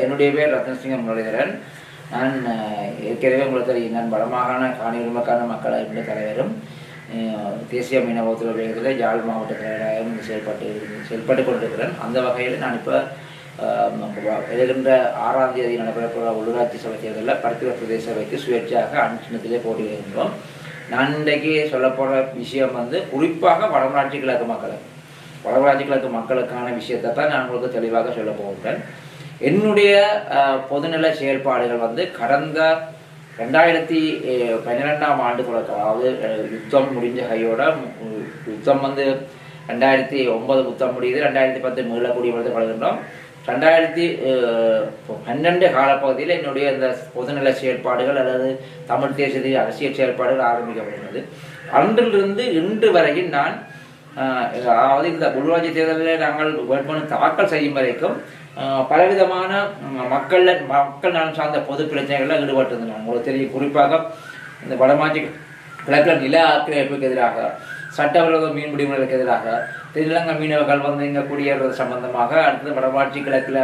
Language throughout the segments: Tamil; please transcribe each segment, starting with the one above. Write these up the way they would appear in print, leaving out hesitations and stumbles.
என்னுடைய பேர் ரத்னசிங்கம் முரளிதரன். நான் ஏற்கனவே உங்களுக்கு தெரியும், நான் வடமாகாண காணி உரிமைக்கான மக்கள் அமைப்பின் தலைவரும் தேசிய மீனவ ஒத்துழைப்பு யாழ் மாவட்ட தலைவராகவும் செயல்பட்டு கொண்டிருக்கிறேன். அந்த வகையில் நான் இப்போ எழுகின்ற 6ஆம் தேதி நடைபெறப்போகிற உள்ளூராட்சி சபை தேர்தலில் பருத்தித்துறை பிரதேச சபைக்கு சுயேட்சையாக அனுச்சினத்திலே போட்டியிடுகின்றோம். நான் இன்றைக்கு சொல்லப்போகிற விஷயம் குறிப்பாக வடமராட்சி கிழக்கு மக்களுக்கான விஷயத்தை தான் நான் உங்களுக்கு தெளிவாக சொல்ல போகின்றேன். என்னுடைய பொதுநல செயல்பாடுகள் கடந்த 2012ஆம் ஆண்டு தொடக்கம், அதாவது யுத்தம் முடிஞ்ச கையோட யுத்தம் 2009 யுத்தம் முடியுது, 2010 மீளக்கூடிய படுகின்றோம். 2012 காலப்பகுதியில் என்னுடைய இந்த பொதுநல செயல்பாடுகள் அல்லது தமிழ் தேசிய அரசியல் செயல்பாடுகள் ஆரம்பிக்கப்படுகிறது. அன்றிலிருந்து இன்று வரையில் நான் அதாவது இந்த உள்ளூராட்சி தேர்தலில் நாங்கள் வேட்புமனு தாக்கல் செய்யும் வரைக்கும் பலவிதமான மக்கள் நலன் சார்ந்த பொது பிரச்சனைகளில் ஈடுபட்டிருந்தேன். உங்களுக்கு தெரியும், குறிப்பாக இந்த வடமாட்சி கிழக்கில் நில ஆக்கிரமிப்புக்கு எதிராக, சட்டவிரோத மீன்பிடி முறைகளுக்கு எதிராக, தென்னிலங்கை மீனவர்கள் இங்கே குடியேறது சம்பந்தமாக, அடுத்தது வடமாட்சி கிழக்கில்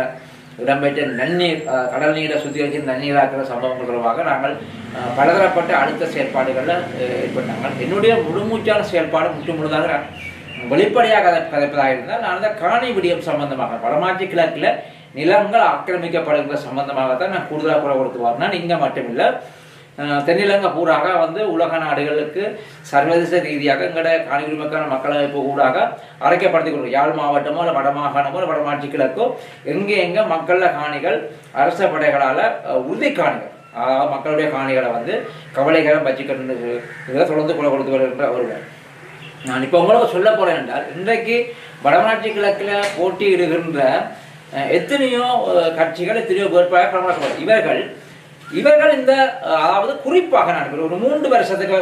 இடம்பெற்ற நன்னீர் கடல் நீரை சுத்திகரித்து நன்னீராக்கிற சம்பவங்கள் தொடர்பாக நாங்கள் பலதரப்பட்ட அடுத்த செயல்பாடுகளில் ஏற்பட்டாங்க. என்னுடைய முழுமூச்சான செயல்பாடு முழுதாக வெளிப்படையாக கதைப்பதாக இருந்தால் நான் அந்த காணி விடியம் சம்பந்தமாக வடமாட்சி கிழக்கில் நிலங்கள் ஆக்கிரமிக்கப்படுகிற சம்பந்தமாகத்தான் நான் கூடுதலாக குரல் கொடுத்து வரேன். இங்கே மட்டுமில்லை, தென்னிலங்கை பூராக உலக நாடுகளுக்கு சர்வதேச ரீதியாக எங்களோட காணி உரிமைக்கான மக்களமைப்பு ஊடாக அரைக்கப்படுத்திக் கொள்கிறோம். யாழ் மாவட்டமோ இல்லை வடமாகாணமோ இல்லை வடமாட்சி கிழக்கோ எங்கே மக்கள காணிகள் அரச படைகளால் உறுதி காணிகள், அதாவது மக்களுடைய காணிகளை கவலைகளை வச்சுக்கிட்டு தொடர்ந்து குரல் கொடுத்து வருகின்ற ஒருவர். நான் இப்போ உங்களுக்கு சொல்ல போறேன் என்றால், இன்றைக்கு வடமாட்சி கிழக்கில் போட்டியிடுகின்ற எத்தனையோ கட்சிகள், எத்தனையோ வேட்பாளர்கள் இவர்கள் இந்த அதாவது குறிப்பாக நான் ஒரு 3 வருஷத்துக்கு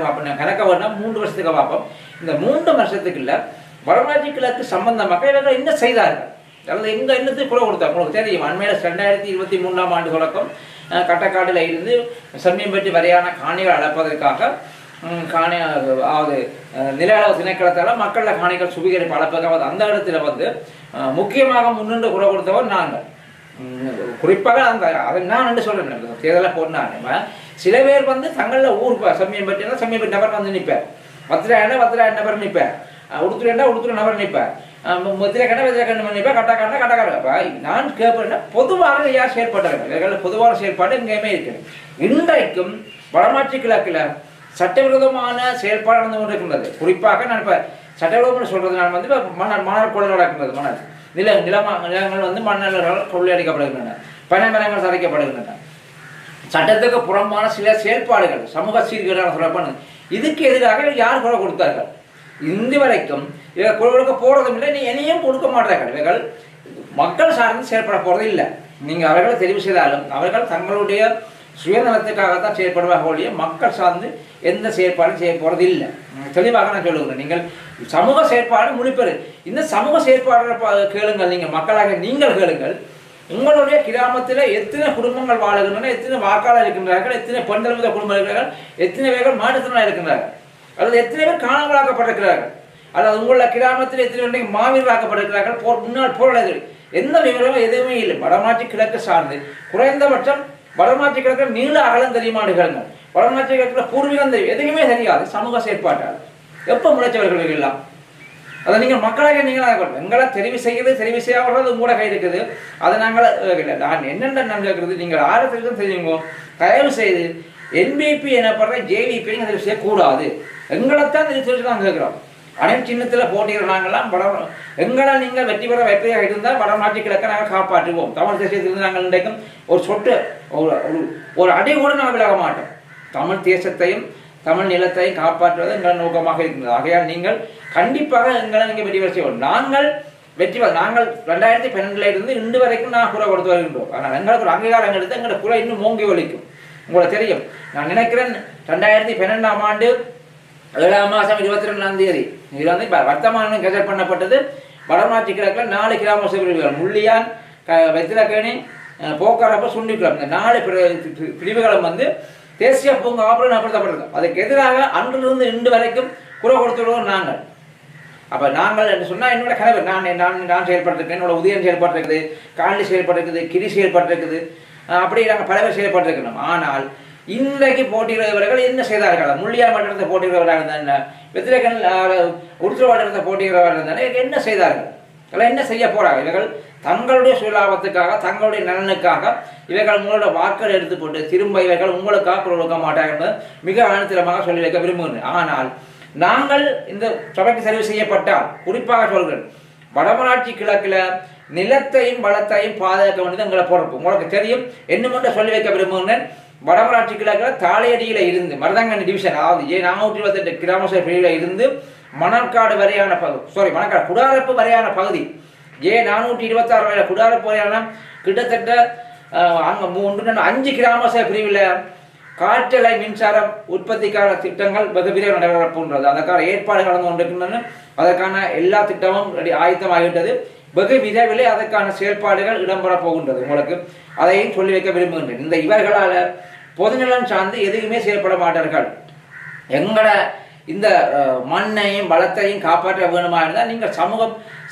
பார்ப்பேன், கணக்க வேண்டாம், 3 வருஷத்துக்கு பார்ப்போம். இந்த 3 வருஷத்துக்கு இல்லை வடமாட்சி கிழக்கு சம்பந்தமாக இவர்கள் என்ன செய்தார்கள், அதாவது என்னத்துக்கு குரல் கொடுத்தாங்க. உங்களுக்கு தெரியும், அண்மையில் 2023ஆம் ஆண்டு தொடக்கம் கட்டக்காட்டில் இருந்து செம்மியம்பட்டி வரையான காணிகள் அளப்பதற்காக அதாவது நில அளவு திணைக்களத்தால் மக்களில் காணிகள் சுவீகரிப்பு அளப்பதற்காக அந்த இடத்துல முக்கியமாக முன்னின்று குரல் கொடுத்தவர் நாங்கள். குறிப்பாக அதை நான் என்று சொல்றேன். தேர்தலில் போனாங்க சில பேர் தங்களில் ஊர் செம்மியம்பட்டி நபர் நிற்பார், வத்திராயண்டா நபர் நிற்பார், உடுத்துறை நபர் நிற்பார், வெத்திரக்கண்ண நிற்பார், கட்டக்காரப்பா. நான் கேட்பேன், பொதுவாக யார் செயல்பட்டார்கள், பொதுவான செயல்பாடு எங்கேயுமே இருக்குது. இன்றைக்கும் வடமாட்சி கிழக்கில் சட்டவிரோதமான செயல்பாடு நடந்து கொண்டிருக்கின்றது. குறிப்பாக நான் இப்போ சட்டவிரோதம் சொல்றது, நான் இப்போ மணல் கொள்ளை நடக்கின்றது, நிலங்கள் மணல்கள் கொள்ளையடிக்கப்படுகின்றன, பனைமரங்கள் சதைக்கப்படுகின்றன, சட்டத்துக்கு புறம்பான சில செயல்பாடுகள், சமூக சீர்கேடான சொல்லப்படுது. இதுக்கு எதிராக யார் குரல் கொடுத்தார்கள்? இன்று வரைக்கும் இவர்கள் குரல் கொடுக்க போறதும் இல்லை, நீ இனியும் கொடுக்க மாட்டார்கள். இவர்கள் மக்கள் சார்ந்து செயல்பட போறது இல்லை. நீங்கள் அவர்களை தெரிவு செய்தாலும் அவர்கள் தங்களுடைய சுயநலத்துக்காகத்தான் செயல்படுவார்கள் ஒழிய மக்கள் சார்ந்து எந்த செயற்பாடும் செய்ய போறது இல்லை. தெளிவாக நான் சொல்லுகிறேன். நீங்கள் சமூக செயற்பாடு முடிப்பது, இந்த சமூக செயற்பாடுகளை கேளுங்கள், நீங்கள் மக்களாக நீங்கள் கேளுங்கள். உங்களுடைய கிராமத்தில் எத்தனை குடும்பங்கள் வாழுகின்றன, எத்தனை வாக்காளர் இருக்கின்றார்கள், எத்தனை பெண்கள் குடும்பம் இருக்கிறார்கள், எத்தனை பேர்கள் மாற்றுத்திறனாக இருக்கின்றார்கள், அல்லது எத்தனை பேர் காணாமலாக்கப்பட்டிருக்கிறார்கள், அல்லது உங்களுடைய கிராமத்தில் எத்தனை பேர் மாவீரராக்கப்பட்டிருக்கிறார்கள், முன்னாள் போராளிகள், எந்த விவரமும் எதுவுமே இல்லை. வடமாட்சி கிழக்கு சார்ந்து குறைந்தபட்சம் வடமாட்சி கிழக்கில் நீள அகலம் தெரியுமாடுகள், வடமாட்சி கிழக்கில் பூர்வீகம் தெரியும், எதுவுமே தெரியாது. சமூக செயற்பாட்டால் எப்போ முளைச்சவர்கள் எல்லாம் அதை நீங்கள் மக்களாக நீங்களாக எங்களை தெரிவு செய்யாத உங்களோட கை இருக்குது. அதை நாங்கள் நான் என்னென்ன நான் கேட்கறது, நீங்கள் ஆரம்பத்திலும் தெரியுங்க, தயவு செய்து என்பிபி எனப்படுற ஜேவிபி தெரிவு செய்யக்கூடாது. எங்களைத்தான் தெரிவு செய்து நாங்கள் கேட்குறோம். அனைத்து சின்னத்தில் போட்டிகள் நாங்கள்லாம் எங்களை நீங்கள் வெற்றி பெற வெற்றியாக இருந்தால் வடமாட்சி கிழக்க நாங்கள் காப்பாற்றுவோம். தமிழ் தேசியத்திலிருந்து நாங்கள் இன்றைக்கும் ஒரு சொட்டு ஒரு அடி கூட நாங்கள் விலக மாட்டோம். தமிழ் தேசத்தையும் தமிழ் நிலத்தையும் காப்பாற்றுவது எங்கள் நோக்கமாக இருக்கின்றது. ஆகையால் நீங்கள் கண்டிப்பாக எங்களை நீங்கள் வெற்றி பெற செய்வோம். நாங்கள் வெற்றி நாங்கள் 2012 இருந்து இன்று வரைக்கும் நான் குறை கொடுத்து வருகின்றோம். ஆனால் எங்களுக்கு ஒரு அங்கீகாரம் எடுத்து எங்களோட குறை இன்னும் மோங்கி ஒழிக்கும். உங்களுக்கு தெரியும், நான் நினைக்கிறேன் 2012ஆம் ஆண்டு 7ஆம் மாதம் 22ஆம் தேதி இது வர்த்தமானம் கெசட் பண்ணப்பட்டது. வடமாட்சி கிழக்கில் 4 கிராம பிரிவுகள், முள்ளியான், வெத்திலக்கேணி, போக்காரப்ப, சுண்டிக்குளம், இந்த 4 பிரிவுகளும் தேசிய பூங்கா அமல்படுத்தப்பட்டது. அதுக்கு எதிராக அன்றிலிருந்து இன்று வரைக்கும் குரல் கொடுத்துள்ளோம் நாங்கள். அப்போ நாங்கள் என்று சொன்னால் என்னோட கனவு நான் செயல்பட்டிருக்கேன், என்னோட உதயம் செயல்பட்டிருக்குது, காலனி செயல்பட்டிருக்குது, கிரி செயல்பட்டிருக்குது, அப்படி நாங்கள் பல பேர் செயல்பட்டிருக்கணும். ஆனால் இன்றைக்கு போட்டியிடுறவர்கள் என்ன செய்தார்கள்? முள்ளியா மண்டலத்தை போட்டியிடுறவராக இருந்தாங்க, வெத்திரக்கன் உடுத்துற மண்டலத்தை போட்டியிடுறவராக இருந்தாங்க, என்ன செய்தார்கள்? அதெல்லாம் என்ன செய்ய போறாங்க? இவர்கள் தங்களுடைய சுயலாபத்துக்காக, தங்களுடைய நலனுக்காக இவர்கள் உங்களோட வாக்கள் எடுத்துக்கொண்டு திரும்ப இவர்கள் உங்களுக்காக குரல் கொடுக்க மாட்டார்கள் என்பது மிக அனுத்திரமாக சொல்லி வைக்க விரும்புகிறேன். ஆனால் நாங்கள் இந்த சபைக்கு தெரிவு செய்யப்பட்டால், குறிப்பாக சொல்கிறேன், வடமராட்சி கிழக்கில் நிலத்தையும் வளத்தையும் பாதுகாக்க வேண்டியது எங்களை பொறுப்பு. உங்களுக்கு தெரியும், என்னமென்று சொல்லி வைக்க விரும்புகிறேன். வடமராட்சி கிழக்கில் தாளையடியில இருந்து மருதங்கனி டிவிஷன், அதாவது 428 கிராம சபை பிரிவில் இருந்து மணற்காடு வரையான பகுதி, மணற்காடு குடாரப்பு வரையான பகுதி, 426 வரை குடாரப்பு வரையான கிட்டத்தட்ட அங்கே 5 கிராம சபை பிரிவில் காற்றலை மின்சாரம் உற்பத்திக்கான திட்டங்கள் வெகு விரைவில் நடைபெறப்போன்றது. அதற்கான ஏற்பாடுகள் நடந்து கொண்டிருக்கின்றன. அதற்கான எல்லா திட்டமும் ஆயத்தமாகிவிட்டது. வெகு விரைவில் அதற்கான செயல்பாடுகள் இடம்பெற போகின்றது. உங்களுக்கு அதையும் சொல்லி வைக்க விரும்புகின்றேன். இந்த இவர்களால் பொதுநலம் சார்ந்து எதுவுமே செயல்பட மாட்டார்கள். எங்களோட இந்த மண்ணையும் வளத்தையும் காப்பாற்ற வேணுமா இருந்தால் நீங்கள்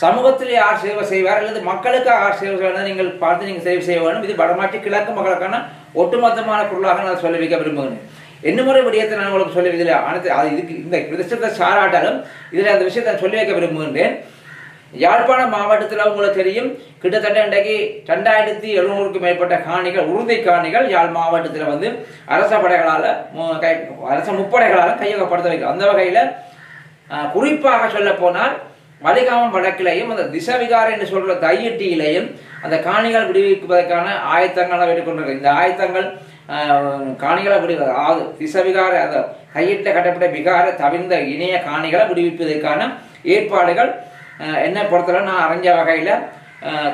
சமூகத்தில் யார் சேவை செய்வார் அல்லது மக்களுக்கு யார் சேவை செய்வார் நீங்கள் பார்த்து நீங்கள் சேவை செய்ய வேண்டும். இது வடமாற்றி கிழக்கு மக்களுக்கான ஒட்டுமொத்தமான பொருளாக நான் சொல்லி வைக்க விரும்புகிறேன். என்னமுறை விடயத்தை நான் உங்களுக்கு சொல்லி இதில் அனைத்து இதுக்கு இந்த விஷயத்தை சாராட்டாலும் இதில் அந்த விஷயத்தை சொல்லி வைக்க விரும்புகின்றேன். யாழ்ப்பாணம் மாவட்டத்தில் உங்களுக்கு தெரியும், கிட்டத்தட்ட இன்றைக்கு 2700க்கும் மேற்பட்ட காணிகள், உறுதி காணிகள் யாழ் மாவட்டத்தில் அரச படைகளால் அரச முப்படைகளால் கையகப்படுத்த வைக்கும். அந்த வகையில் குறிப்பாக சொல்ல போனால் வலிகாமம் வடக்கிலையும் அந்த திசவிகார என்று சொல்கிற தையிட்டியிலையும் அந்த காணிகள் விடுவிப்பதற்கான ஆயத்தங்களை எடுத்துக்கொண்டிருக்க. இந்த ஆயத்தங்கள் காணிகளை விடுவது, அதாவது திசவிகார அந்த கையிட்ட கட்டப்பட்ட விகார தவிர்ந்த இணைய காணிகளை விடுவிப்பதற்கான ஏற்பாடுகள் என்னை பொறுத்தவரை நான் அறிஞ்ச வகையில்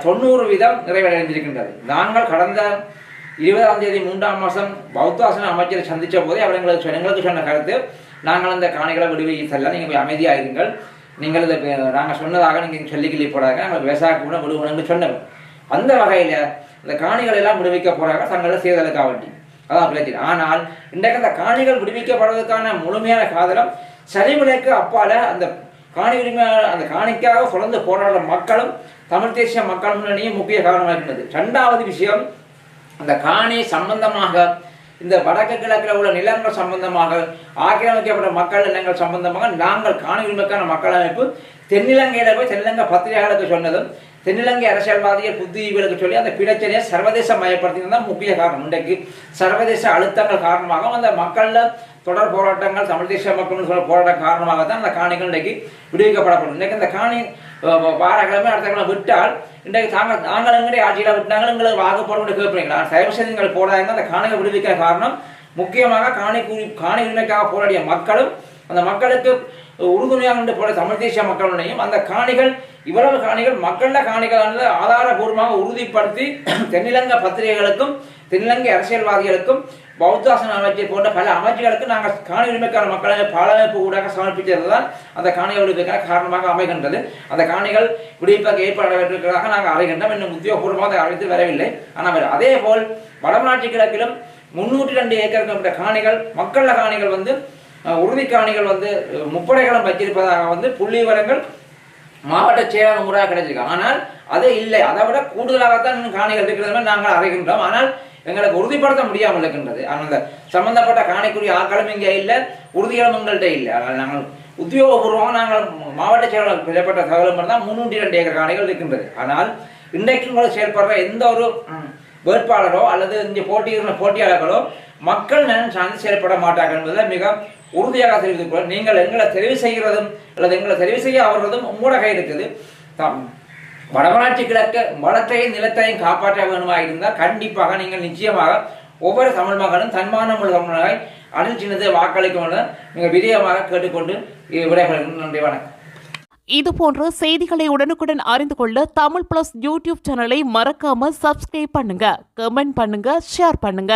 90% நிறைவடைந்திருக்கின்றது. நாங்கள் கடந்த 20ஆம் தேதி 3ஆம் மாதம் பௌத்தாசன அமைச்சரை சந்தித்த போதே அவர் எங்களுக்கு சொன்ன கருத்து, நாங்கள் அந்த காணிகளை விடுவித்தல்ல, நீங்கள் போய் அமைதியாகிறீர்கள், நீங்கள் இதை நாங்கள் சொன்னதாக நீங்கள் சொல்லிக்கிள்ளி போடாங்க, நாங்கள் விவசாய கூட விடுவோம்னு சொன்னவர். அந்த வகையில் இந்த காணிகள் எல்லாம் விடுவிக்க போகிறாங்க தங்களோட செய்தலுக்காக வேண்டி. அதான் பிரச்சனை. ஆனால் இன்றைக்கு அந்த காணிகள் விடுவிக்கப்படுவதற்கான முழுமையான காதலம் சரிவிலைக்கு அப்பால அந்த காணி உரிமையாளர் அந்த காணிக்காக தொடர்ந்து போராடுற மக்களும் தமிழ் தேசிய மக்கள் முன்னணியும் முக்கிய காரணமாக இருந்தது. 2வது விஷயம், அந்த காணி சம்பந்தமாக இந்த வடக்கு கிழக்கில் உள்ள நிலங்கள் சம்பந்தமாக ஆக்கிரமிக்கப்பட்ட மக்கள் நிலங்கள் சம்பந்தமாக நாங்கள் காணி உரிமைக்கான மக்கள் அமைப்பு தென்னிலங்கையில் போய் தென்னிலங்கை பத்திரிகைகளுக்கு சொன்னதும் தென்னிலங்கை அரசியல்வாதிகள் புத்திஜீவிகளுக்கு சொல்லி அந்த பிரச்சனையை சர்வதேச மயப்படுத்தினது தான் முக்கிய காரணம். இன்றைக்கு சர்வதேச அழுத்தங்கள் காரணமாக அந்த மக்களில் தொடர் போராட்டங்கள், தமிழ் தேசிய மக்கள் சொல்ல போராட்டம் காரணமாக தான் அந்த காணிகள் இன்றைக்கு விடுவிக்கப்படப்படும். இன்றைக்கு இந்த காணி வாரக்கிழமை அடுத்த கிழமை விட்டால் இன்றைக்கு நாங்கள் எங்களுடைய ஆட்சியில் விட்டாங்க எங்களுக்கு வாக்கு போட கேட்பீங்களா, தயவு செய்து நீங்கள் போடாங்க. அந்த காணிகள் விடுவிக்க காரணம் முக்கியமாக காணி உரிமைக்காக போராடிய மக்களும் அந்த மக்களுக்கு உறுதுணையாக போல தமிழ் தேசிய மக்களுடையும் அந்த காணிகள் இவ்வளவு காணிகள் மக்கள காணிகள் ஆதாரபூர்வமாக உறுதிப்படுத்தி தென்னிலங்கை பத்திரிகைகளுக்கும் தென்னிலங்கை அரசியல்வாதிகளுக்கும் பௌத்தாசன அமைச்சர் போன்ற பல அமைச்சர்களுக்கு நாங்கள் காணி உரிமைக்கான மக்களை பாலமைப்பு ஊடாக சமர்ப்பித்தது தான் அந்த காணிகள் விடுவிக்கான காரணமாக அமைகின்றது. அந்த காணிகள் விடுவிப்பதற்கு ஏற்பாடுகளுக்காக நாங்கள் அறைகின்றோம். இன்னும் உத்தியோகபூர்வமாக அறிவித்து வரவில்லை. ஆனால் அதே போல் வடமராட்சி கிழக்கிலும் 302 ஏக்கருக்கு காணிகள் மக்கள காணிகள் உறுதி காணிகள் முப்படைகளும் வச்சிருப்பதாக புள்ளி விவரங்கள் மாவட்ட செயலாளர் முறையாக கிடைச்சிருக்கு. ஆனால் அது இல்லை, அதை விட கூடுதலாகத்தான் காணிகள் இருக்கிறது நாங்கள் அறைகின்றோம். ஆனால் எங்களுக்கு உறுதிப்படுத்த முடியாமல் இருக்கின்றது. அந்த சம்பந்தப்பட்ட காணிக்குரிய ஆட்களும் இங்கே இல்லை, உறுதிகளும் எங்கள்கிட்ட இல்லை. ஆனால் நாங்கள் உத்தியோகபூர்வமாக நாங்கள் மாவட்ட செயலாளர் பெறப்பட்ட தகவலும் தான் 302 ஏக்கர் காணிகள் இருக்கின்றது. ஆனால் இன்றைக்கு உங்களுக்கு செயல்படுற எந்த ஒரு வேட்பாளரோ அல்லது இங்கே போட்டியாளர்களோ மக்கள் நலன் சார்ந்து செயல்பட மாட்டார்கள் என்பதை மிக உறுதியாக தெரிவித்துக் கொள்ள. நீங்கள் எங்களை தெரிவு செய்கிறதும் அல்லது எங்களை தெரிவு செய்ய அவர்களும் உங்களோட கை இருக்குது. வடமராட்சி கிழக்கு வளத்தையும் நிலத்தையும் காப்பாற்ற வேணுமாக இருந்தால் கண்டிப்பாக நீங்கள் நிச்சயமாக ஒவ்வொரு தமிழ் மகனும் தன்மானம் உள்ள தமிழாக அணில் சின்னத்தை வாக்களிக்கும் நீங்கள் விஜயமாக கேட்டுக்கொண்டு விடைபெறுகிறேன். நன்றி, வணக்கம். இதுபோன்ற செய்திகளை உடனுக்குடன் அறிந்து கொள்ள தமிழ் பிளஸ் யூடியூப் சேனலை மறக்காம சப்ஸ்கிரைப் பண்ணுங்க, கமெண்ட் பண்ணுங்க, ஷேர் பண்ணுங்க.